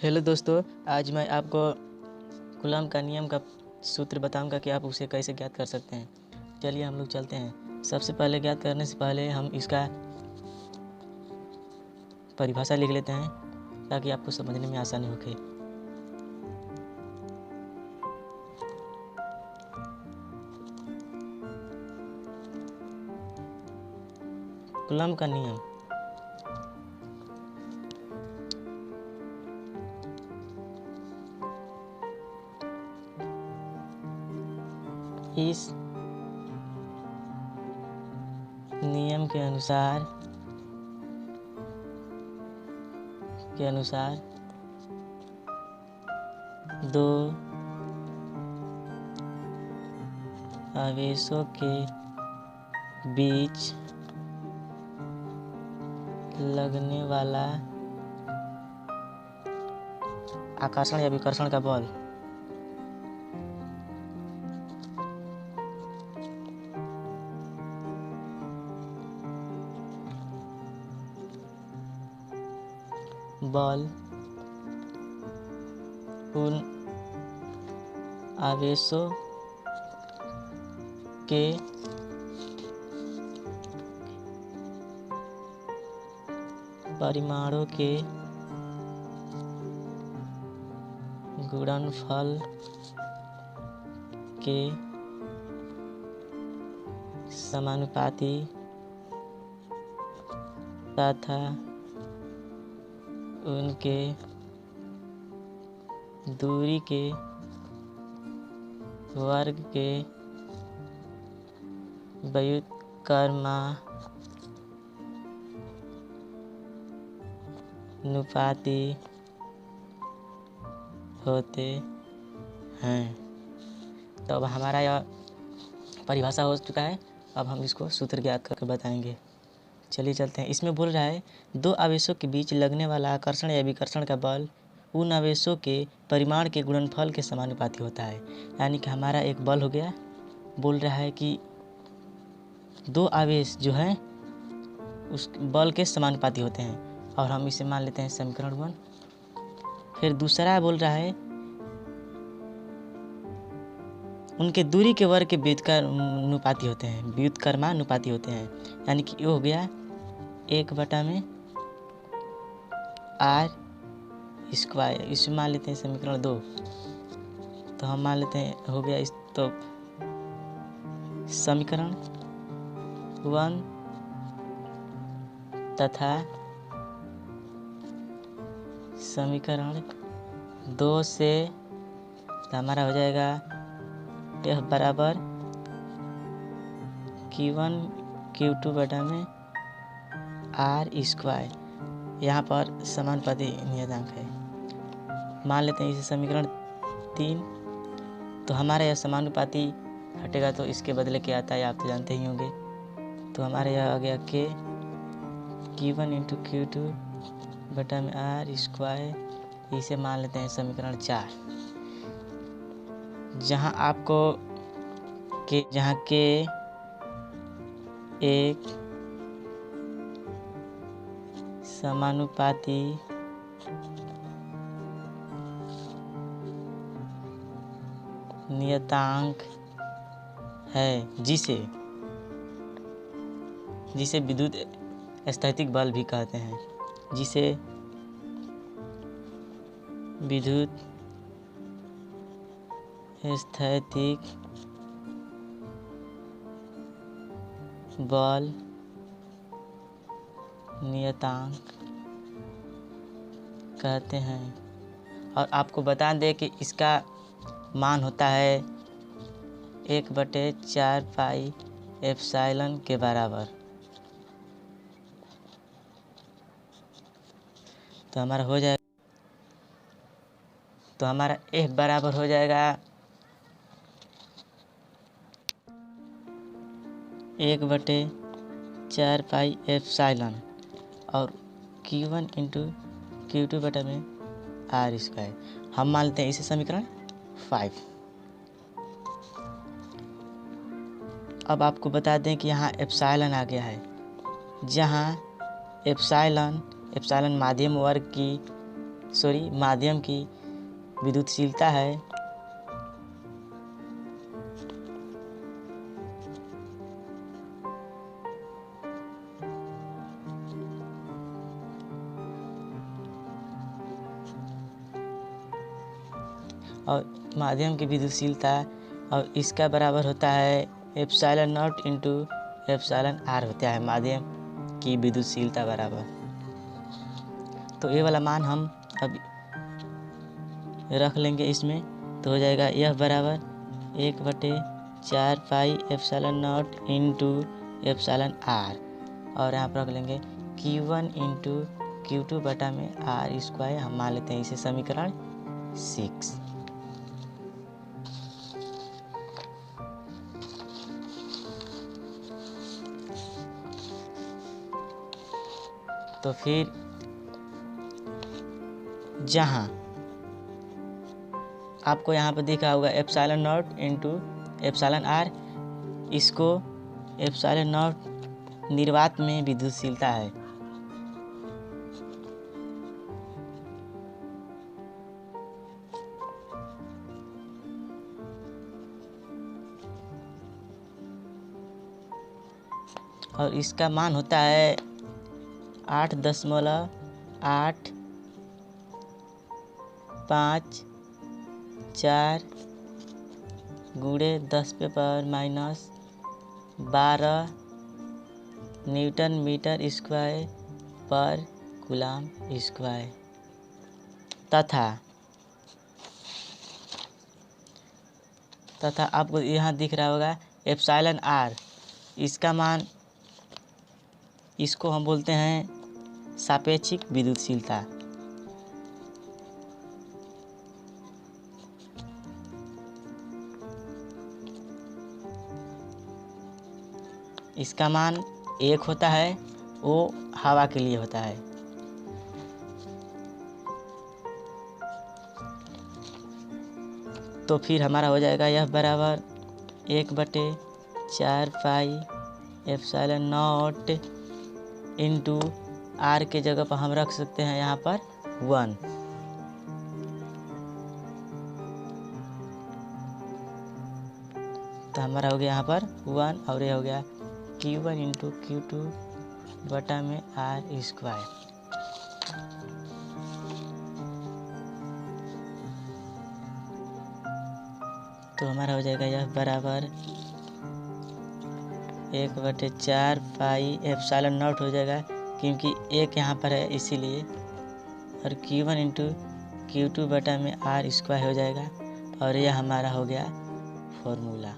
Hello दोस्तों, आज मैं आपको कूलम्ब का नियम का सूत्र बताऊंगा कि आप उसे कैसे ज्ञात कर सकते हैं। चलिए हम लोग चलते हैं। सबसे पहले ज्ञात करने से पहले हम इसका परिभाषा लिख लेते हैं ताकि आपको समझने में आसानी होगी। कूलम्ब का नियम इस नियम के अनुसार दो आवेशों के बीच लगने वाला आकर्षण या विकर्षण का बल उन आवेशों के परिमाणों के गुणनफल के समानुपाती तथा उनके दूरी के वर्ग के व्युत्क्रमानुपाती होते हैं। तो अब हमारा यह परिभाषा हो चुका है। अब हम इसको सूत्र ज्ञात करके बताएंगे। चलिए चलते हैं। इसमें बोल रहा है दो आवेशों के बीच लगने वाला आकर्षण या विकर्षण का बल उन आवेशों के परिमाण के गुणनफल के समानुपाती होता है। यानी कि हमारा एक बल हो गया, बोल रहा है कि दो आवेश जो हैं उस बल के समानुपाती होते हैं और हम इसे मान लेते हैं समीकरण 1। फिर दूसरा बोल रहा है उनके दूरी के वर्ग के व्युत्क्रमानुपाती होते हैं। यानी कि ये हो गया 1/r²। इसे मान लेते हैं समीकरण 2। तो हम मान लेते हैं हो गया इस तो समीकरण 1 तथा समीकरण 2 से तो हमारा हो जाएगा यह बराबर Q1 Q2/r²। यहाँ पर समानुपाती नियतांक है। मान लेते हैं इसे समीकरण 3। तो हमारा यह समानुपाती हटेगा तो इसके बदले क्या आता है आप तो जानते ही होंगे। तो हमारे यहाँ आ गया K Q1 × Q2/r²। इसे मान लेते हैं समीकरण 4। जहाँ K एक समानुपाती नियतांक है जिसे विद्युत स्थैतिक बल भी कहते हैं। जिसे विद्युत स्थैतिक बल नियतांक कहते हैं। और आपको बता दें कि इसका मान होता है 1/4 पाई एप्सिलॉन के बराबर। तो हमारा हो जाएगा F बराबर हो जाएगा 1/4 पाई एप्सिलॉन और Q1 × Q2/r²। हम मानते हैं इसे समीकरण 5। अब आपको बता दें कि यहाँ एप्सिलॉन आ गया है, जहाँ एप्सिलॉन माध्यम वर्ग की माध्यम की विद्युतशीलता है और इसका बराबर होता है epsilon naught into epsilon r होता है माध्यम की विद्युतशीलता बराबर। तो ये वाला मान हम अब रख लेंगे इसमें, तो हो जाएगा यह बराबर 1/4 pi epsilon naught into epsilon r, और यहाँ पर रख लेंगे Q1 इंटू Q2 बटा में आर स्क्वायर। हम मान लेते हैं इसे समीकरण 6। तो फिर जहाँ आपको यहाँ पर दिखा होगा epsilon naught into epsilon r, इसको एप्सिलॉन नॉट निर्वात में विद्युतशीलता है। और इसका मान होता है 8.854 गुणे 10⁻⁻12 न्यूटन मीटर स्क्वायर पर कूलम स्क्वायर। तथा आपको यहाँ दिख रहा होगा एप्सिलॉन आर, इसका मान, इसको हम बोलते हैं सापेक्षिक विद्युतशीलता। इसका मान 1 होता है, वो हवा के लिए होता है। तो फिर हमारा हो जाएगा यह बराबर 1/4 pi epsilon naught into r के जगह पर हम रख सकते हैं यहाँ पर 1। तो हमारा हो गया यहाँ पर 1, और ये हो गया Q1 इंटू Q2 बटा में आर स्क्वायर। तो हमारा हो जाएगा यह बराबर 1/4 पाई एप्सिलॉन नॉट हो जाएगा, क्योंकि 1 यहाँ पर है इसीलिए, और Q1 इंटू Q2 बटा में आर स्क्वायर हो जाएगा। और यह हमारा हो गया फॉर्मूला।